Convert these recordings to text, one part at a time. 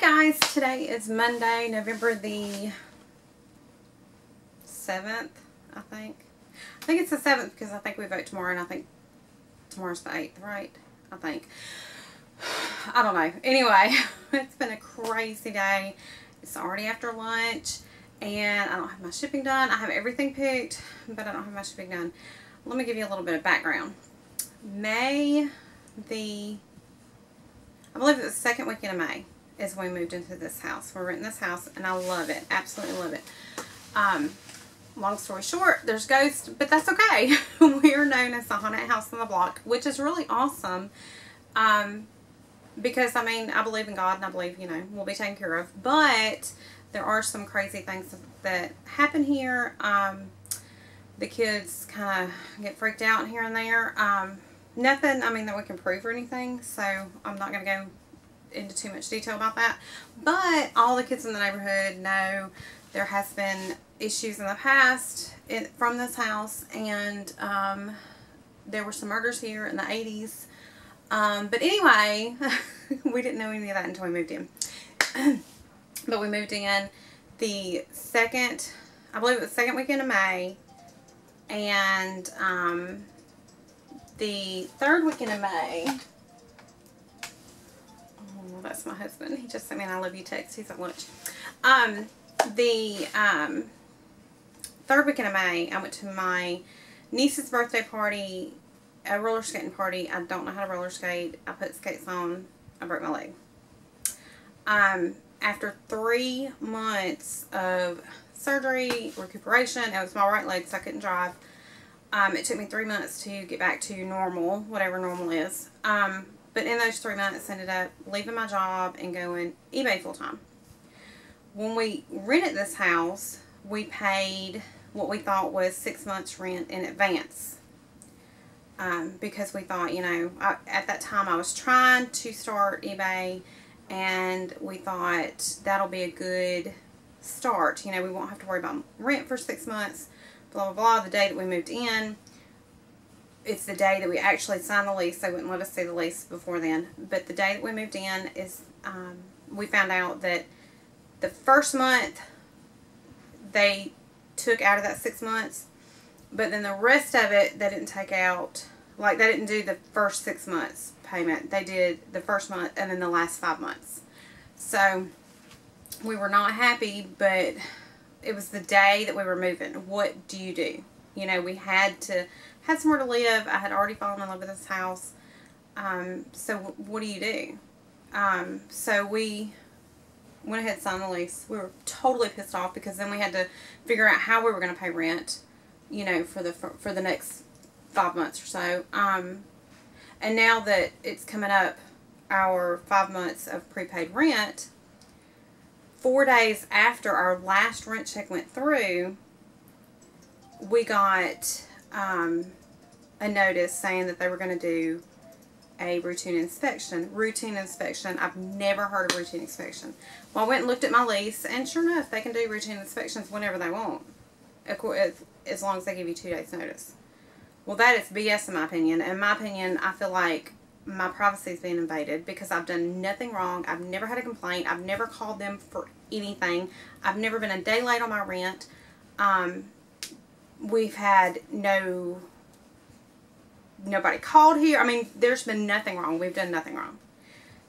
Hi guys, today is Monday, November the 7th, I think. I think it's the 7th because I think we vote tomorrow and I think tomorrow's the 8th, right? I think. I don't know. Anyway, it's been a crazy day. It's already after lunch and I don't have my shipping done. I have everything picked, but I don't have my shipping done. Let me give you a little bit of background. I believe it was the second weekend of May is when we moved into this house. We're renting this house and I love it. Absolutely love it. Long story short, there's ghosts, but that's okay. We are known as the haunted house on the block, which is really awesome. Because, I mean, I believe in God and I believe, you know, we'll be taken care of. But there are some crazy things that happen here. The kids kind of get freaked out here and there. Nothing, I mean, that we can prove or anything, so I'm not going to go into too much detail about that. But all the kids in the neighborhood know there has been issues in the past from this house, and there were some murders here in the 80s. But anyway, we didn't know any of that until we moved in. But we moved in the second, I believe it was the second weekend of May, and the third weekend of May, oh, that's my husband. He just sent me an I love you text. He's at lunch. The third weekend of May, I went to my niece's birthday party, a roller skating party. I don't know how to roller skate. I put skates on. I broke my leg. After 3 months of surgery, recuperation, it was my right leg, so I couldn't drive. It took me 3 months to get back to normal, whatever normal is. But in those 3 months, I ended up leaving my job and going eBay full time. When we rented this house, we paid what we thought was 6 months rent in advance. Because we thought, you know, at that time I was trying to start eBay, and we thought that'll be a good start. You know, we won't have to worry about rent for 6 months. Blah, blah, blah. The day that we moved in, it's the day that we actually signed the lease. They wouldn't let us see the lease before then. But the day that we moved in is, we found out that the first month they took out of that 6 months. But then the rest of it, they didn't take out, like they didn't do the first 6 months payment. They did the first month and then the last 5 months. So we were not happy, but it was the day that we were moving. What do you do? You know, we had somewhere to live. I had already fallen in love with this house. So what do you do? So we went ahead and signed the lease. We were totally pissed off because then we had to figure out how we were going to pay rent, you know, for the next 5 months or so. And now that it's coming up, our 5 months of prepaid rent, 4 days after our last rent check went through, we got a notice saying that they were going to do a routine inspection. Routine inspection. I've never heard of routine inspection. Well, I went and looked at my lease, and sure enough, they can do routine inspections whenever they want, as long as they give you 2 days notice. Well, that is BS in my opinion. In my opinion, I feel like my privacy is being invaded because I've done nothing wrong. I've never had a complaint. I've never called them for anything. I've never been a day late on my rent. We've had nobody called here. I mean, there's been nothing wrong. We've done nothing wrong.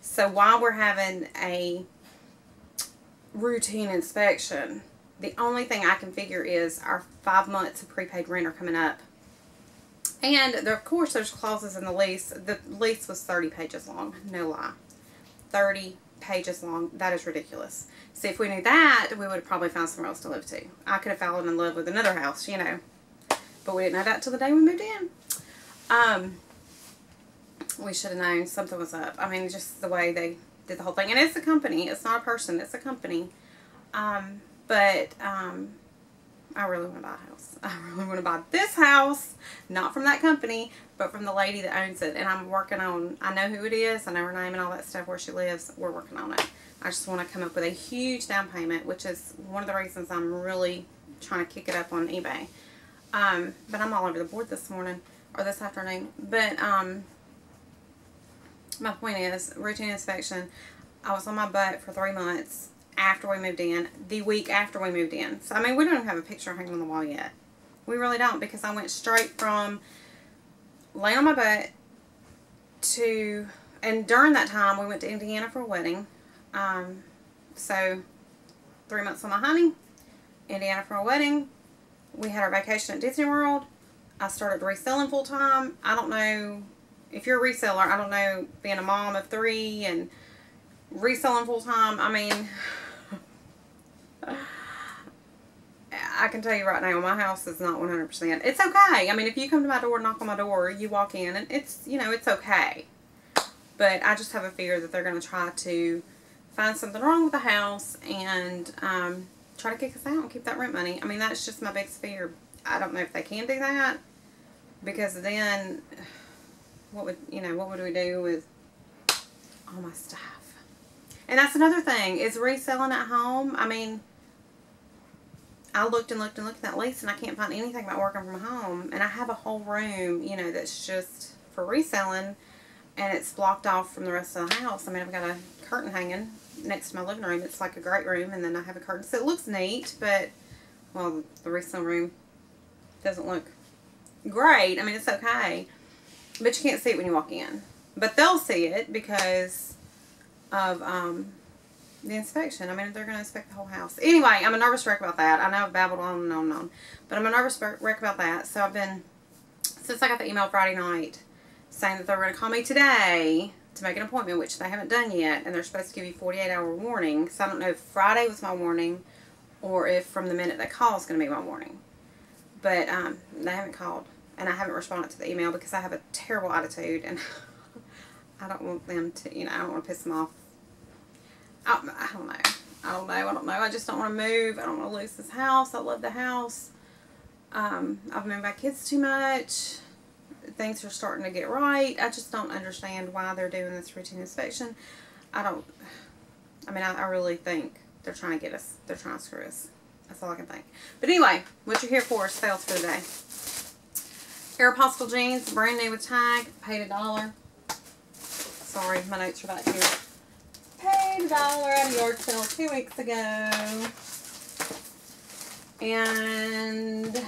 So while we're having a routine inspection, the only thing I can figure is our 5 months of prepaid rent are coming up. And there, of course, there's clauses in the lease. The lease was 30 pages long. No lie. 30 pages long. That is ridiculous. See, if we knew that, we would have probably found somewhere else to live to. I could have fallen in love with another house, you know. But we didn't know that until the day we moved in. We should have known something was up. I mean, just the way they did the whole thing. And it's a company. It's not a person. It's a company. I really want to buy a house. I really want to buy this house, not from that company, but from the lady that owns it. And I'm working on, I know who it is, I know her name and all that stuff, where she lives. We're working on it. I just want to come up with a huge down payment, which is one of the reasons I'm really trying to kick it up on eBay. But I'm all over the board this morning, or this afternoon. But my point is, routine inspection, I was on my butt for 3 months after we moved in, the week after we moved in. So, I mean, we don't even have a picture hanging on the wall yet. We really don't, because I went straight from laying on my butt to, and during that time, we went to Indiana for a wedding. So, 3 months on my honey, Indiana for a wedding. We had our vacation at Disney World. I started reselling full time. I don't know if you're a reseller. I don't know, being a mom of 3 and reselling full time. I mean, I can tell you right now, my house is not 100%. It's okay. I mean, if you come to my door, knock on my door, you walk in, and it's, you know, it's okay. But I just have a fear that they're going to try to find something wrong with the house and try to kick us out and keep that rent money. I mean, that's just my biggest fear. I don't know if they can do that, because then what would we do with all my stuff? And that's another thing, is reselling at home. I mean, I looked and looked and looked at that lease, and I can't find anything about working from home. And I have a whole room, you know, that's just for reselling, and it's blocked off from the rest of the house. I mean, I've got a curtain hanging next to my living room. It's like a great room, and then I have a curtain. So it looks neat, but, well, the reselling room doesn't look great. I mean, it's okay, but you can't see it when you walk in. But they'll see it because of the inspection. I mean, they're going to inspect the whole house. Anyway, I'm a nervous wreck about that. I know I've babbled on and on and on, but I'm a nervous wreck about that. So I've been, since I got the email Friday night saying that they were going to call me today to make an appointment, which they haven't done yet, and they're supposed to give you 48-hour warning. So I don't know if Friday was my warning or if from the minute they call is going to be my warning. But they haven't called, and I haven't responded to the email because I have a terrible attitude, and I don't want them to, you know, I don't want to piss them off. I don't know. I just don't want to move. I don't want to lose this house. I love the house. I've moved my kids too much. Things are starting to get right. I just don't understand why they're doing this routine inspection. I really think they're trying to get us. They're trying to screw us. That's all I can think. But anyway, what you're here for is sales for the day. Aeropostale jeans, brand new with tag, paid $1. Sorry, my notes are back here. Paid $1 at a yard sale 2 weeks ago. And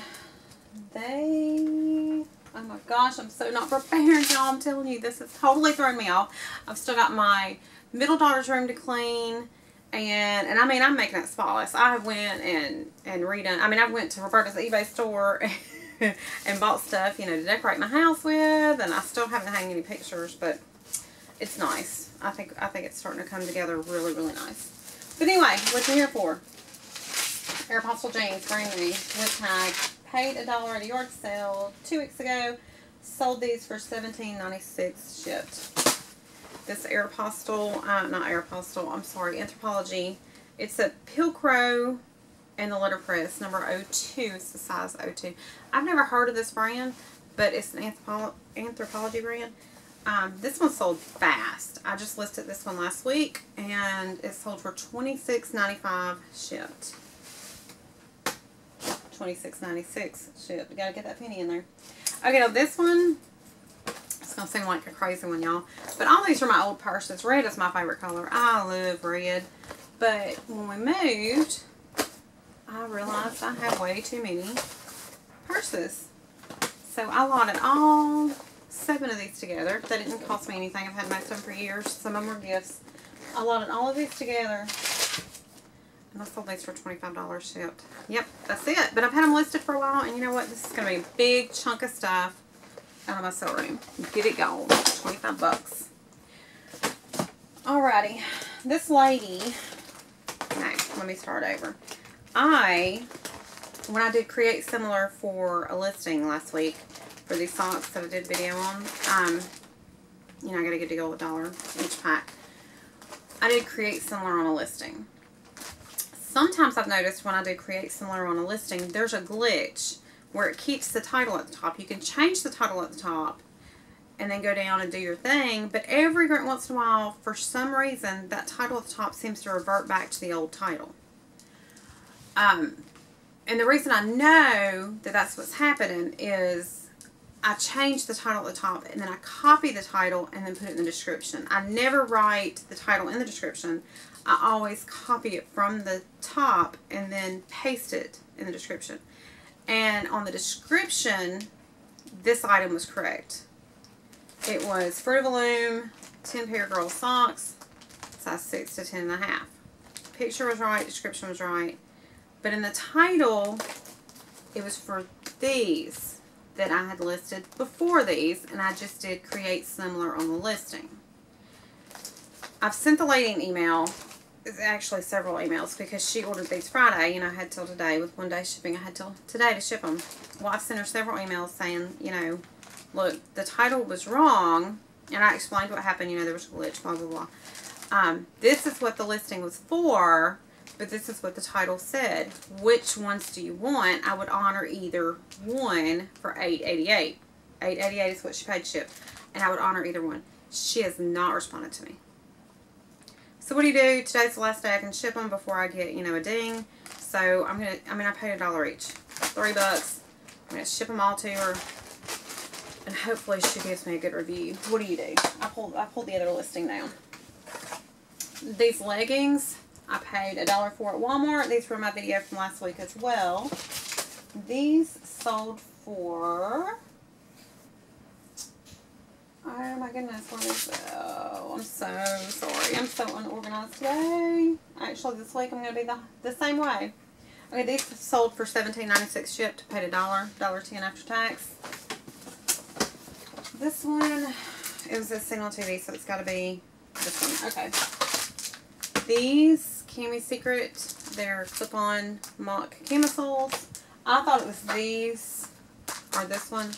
they, oh my gosh, I'm so not prepared, y'all. I'm telling you, this has totally thrown me off. I've still got my middle daughter's room to clean. And I mean, I'm making it spotless. I went and redone. I mean, I went to Roberta's eBay store and bought stuff, you know, to decorate my house with. And I still haven't hung any pictures, but it's nice. I think it's starting to come together really, really nice. But anyway, what you here for? Aeropostale jeans, brand new with tag. Paid $1 at a yard sale 2 weeks ago. Sold these for $17.96 shipped. This Aeropostale, not Aeropostale, I'm sorry, Anthropolgie. It's a Pilcro and the Letterpress, number 02. It's the size 02. I've never heard of this brand, but it's an Anthropolgie brand. This one sold fast. I just listed this one last week, and it sold for $26.95 shipped. $26.96 shipped. You gotta get that penny in there. Okay, now this one, it's gonna seem like a crazy one, y'all. But all these are my old purses. Red is my favorite color. I love red. But when we moved, I realized I had way too many purses. So I lotted all 7 of these together. They didn't cost me anything. I've had most of them for years. Some of them were gifts. I lotted all of these together. And I sold these for $25 shipped. Yep, that's it. But I've had them listed for a while. And you know what? This is going to be a big chunk of stuff out of my sale room. Get it going. 25 bucks. Alrighty. This lady. No, let me start over. When I did create similar for a listing last week for these socks that I did a video on, you know, I got a good deal of $1 each pack. I did create similar on a listing. Sometimes I've noticed when I do create similar on a listing, there's a glitch where it keeps the title at the top. You can change the title at the top and then go down and do your thing, but every once in a while, for some reason, that title at the top seems to revert back to the old title. And the reason I know that that's what's happening is I change the title at the top, and then I copy the title and then put it in the description. I never write the title in the description. I always copy it from the top and then paste it in the description. And on the description, this item was correct. It was Fruit of the Loom, 10 pair of girl socks, size 6 to 10.5. Picture was right, description was right. But in the title, it was for these that I had listed before these, and I just did create similar on the listing. I've sent the lady an email. It's actually several emails because she ordered these Friday, and I had till today with 1 day shipping. I had till today to ship them. Well, I've sent her several emails saying, you know, look, the title was wrong, and I explained what happened. You know, there was a glitch, blah, blah, blah. This is what the listing was for, but this is what the title said. Which ones do you want? I would honor either one for $8.88. $8.88 is what she paid ship, and I would honor either one. She has not responded to me. So what do? Today's the last day I can ship them before I get, you know, a ding. So I'm going to, I paid $1 each. $3. I'm going to ship them all to her. And hopefully she gives me a good review. What do? I pulled the other listing down. These leggings, I paid $1 for at Walmart. These were my video from last week as well. These sold for... Oh my goodness, what is it? Oh, I'm so sorry. I'm so unorganized today. Actually, this week I'm going to be the same way. Okay, these sold for $17.96 shipped. Paid $1.10 after tax. This one, it was a single TV, so it's got to be this one. Okay. These Cami Secret, they're clip-on mock camisoles. I thought it was these or this one.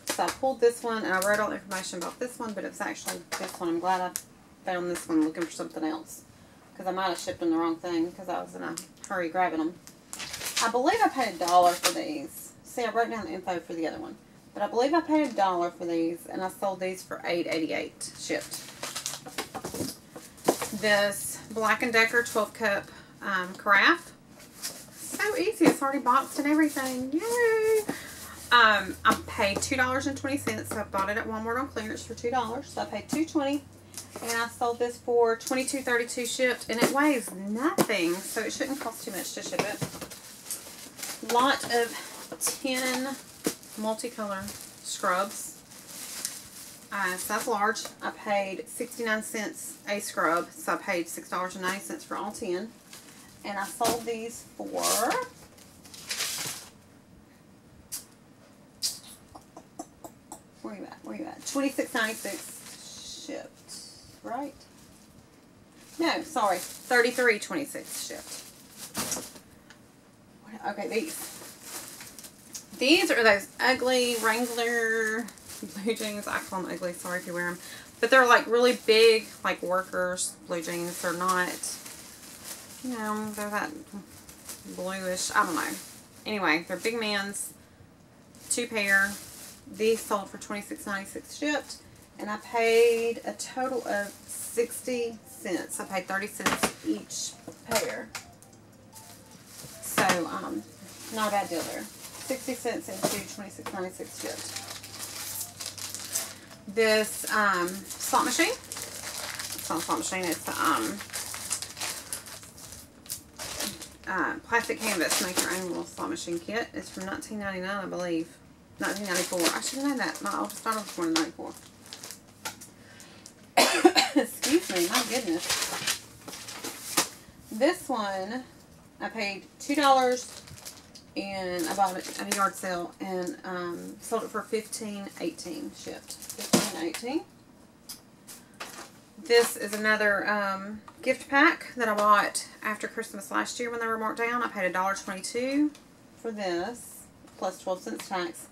So I pulled this one, and I wrote all the information about this one, but it was actually this one. I'm glad I found this one looking for something else, because I might have shipped them the wrong thing because I was in a hurry grabbing them. I believe I paid $1 for these. See, I wrote down the info for the other one. But I believe I paid $1 for these, and I sold these for $8.88 shipped. This Black & Decker 12 cup carafe. So easy. It's already boxed and everything. Yay! I paid $2.20, so I bought it at Walmart on clearance for $2. So I paid $2.20, and I sold this for $22.32 shipped, and it weighs nothing, so it shouldn't cost too much to ship it. Lot of 10 multicolor scrubs. Size large. I paid 69 cents a scrub, so I paid $6.90 for all 10. And I sold these for where you at? $26.96 shipped, right? No, sorry, $33.26 shipped. Okay, these are those ugly Wrangler blue jeans. I call them ugly, sorry if you wear them. But they're like really big, like workers blue jeans. They're not, you know, they're that bluish. I don't know. Anyway, they're big men's. 2 pair. These sold for $26.96 shipped. And I paid a total of 60 cents. I paid 30 cents each pair. So, not a bad deal there. 60 cents into $26.96 shipped. This slot machine. It's not a slot machine. It's plastic canvas. Make your own little slot machine kit. It's from 1999, I believe. 1994. I should have known that. My oldest daughter was born in 94. Excuse me. My goodness. This one, I paid $2. And I bought it at a yard sale and sold it for $15.18 shipped. $15.18. This is another gift pack that I bought after Christmas last year when they were marked down. I paid $1.22 for this, plus 12 cents tax,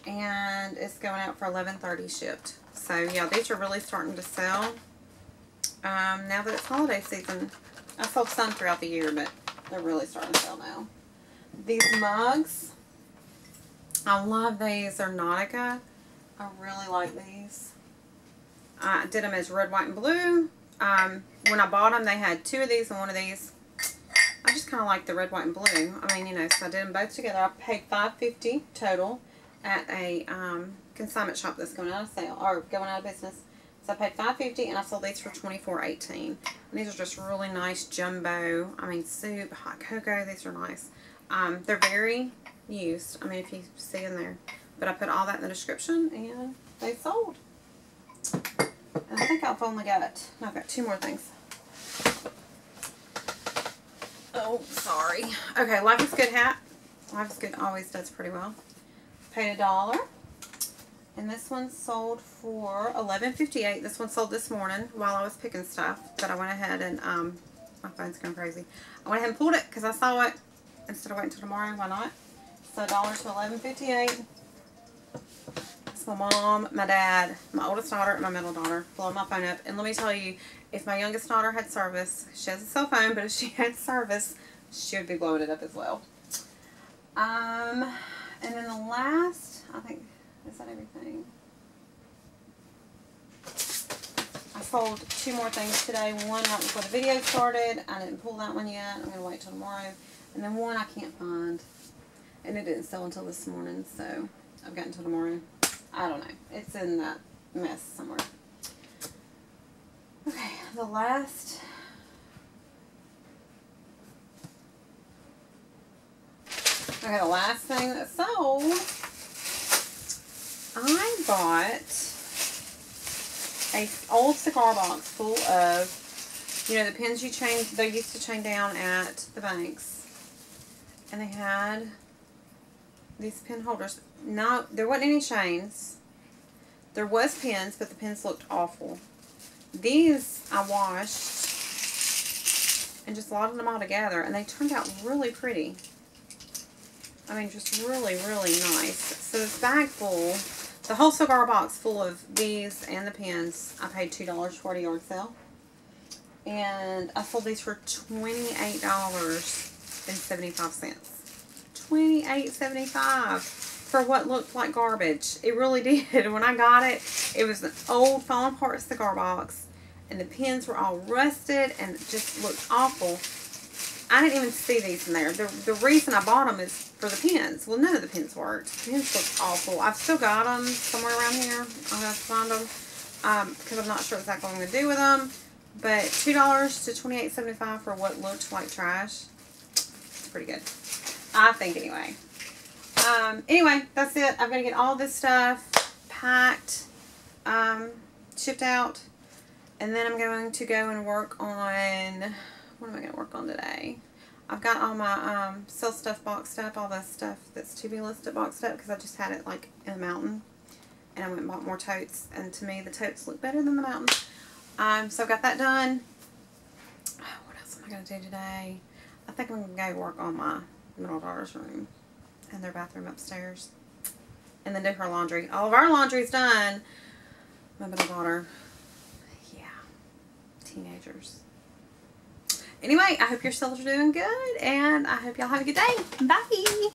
and it's going out for $11.30 shipped. So yeah, these are really starting to sell now that it's holiday season. I sold some throughout the year, but they're really starting to sell now. These mugs, I love these. They're Nautica. I really like these. I did them as red, white, and blue. When I bought them, they had 2 of these and 1 of these. I just kind of like the red, white, and blue. I mean, you know, so I did them both together. I paid $5.50 total at a consignment shop that's going out of sale, or going out of business. So I paid $5.50 and I sold these for $24.18. And these are just really nice jumbo, I mean soup, hot cocoa. These are nice. They're very used. I mean, if you see in there. But I put all that in the description and they sold. And I think I've only got, no, I've got 2 more things. Oh, sorry. Okay, Life is Good hat. Life is Good always does pretty well. Paid $1. And this one sold for $11.58. This one sold this morning while I was picking stuff. But I went ahead and, my phone's going crazy. I went ahead and pulled it because I saw it instead of waiting until tomorrow. Why not? So $1 to $11.58. It's my mom, my dad, my oldest daughter, and my middle daughter. Blowing my phone up. And let me tell you, if my youngest daughter had service, she has a cell phone, but if she had service, she would be blowing it up as well. And then the last, I think, is that everything? I sold 2 more things today. One right before the video started. I didn't pull that one yet. I'm going to wait till tomorrow. And then one I can't find. And it didn't sell until this morning, so I've got until tomorrow. I don't know. It's in that mess somewhere. Okay, the last. Okay, the last thing that sold, I bought a old cigar box full of, you know, the pins you chain, they used to chain down at the banks. And they had these pin holders. No, there wasn't any chains. There was pins, but the pins looked awful. These I washed and just loaded them all together, and they turned out really pretty. I mean, just really, really nice. So this bag full, the whole cigar box full of these and the pins, I paid $2 for a yard sale. And I sold these for $28.75. $28.75 for what looked like garbage. It really did. When I got it, it was an old falling apart cigar box, and the pins were all rusted and it just looked awful. I didn't even see these in there. The reason I bought them is for the pins. Well, none of the pins worked. The pins looked awful. I've still got them somewhere around here. I'll have to find them because I'm not sure exactly what I'm going to do with them. But $2 to $28.75 for what looked like trash. It's pretty good. I think anyway. Anyway, that's it. I'm going to get all this stuff packed, shipped out, and then I'm going to go and work on, what am I going to work on today? I've got all my sell stuff boxed up, all the stuff that's to be listed boxed up, because I just had it like in a mountain, and I went and bought more totes, and to me the totes look better than the mountain. So I've got that done. What else am I going to do today? I think I'm going to go work on my middle daughter's room and their bathroom upstairs, and then do her laundry. All of our laundry's done. My middle daughter, yeah, teenagers. Anyway, I hope your sales are doing good, and I hope y'all have a good day. Bye.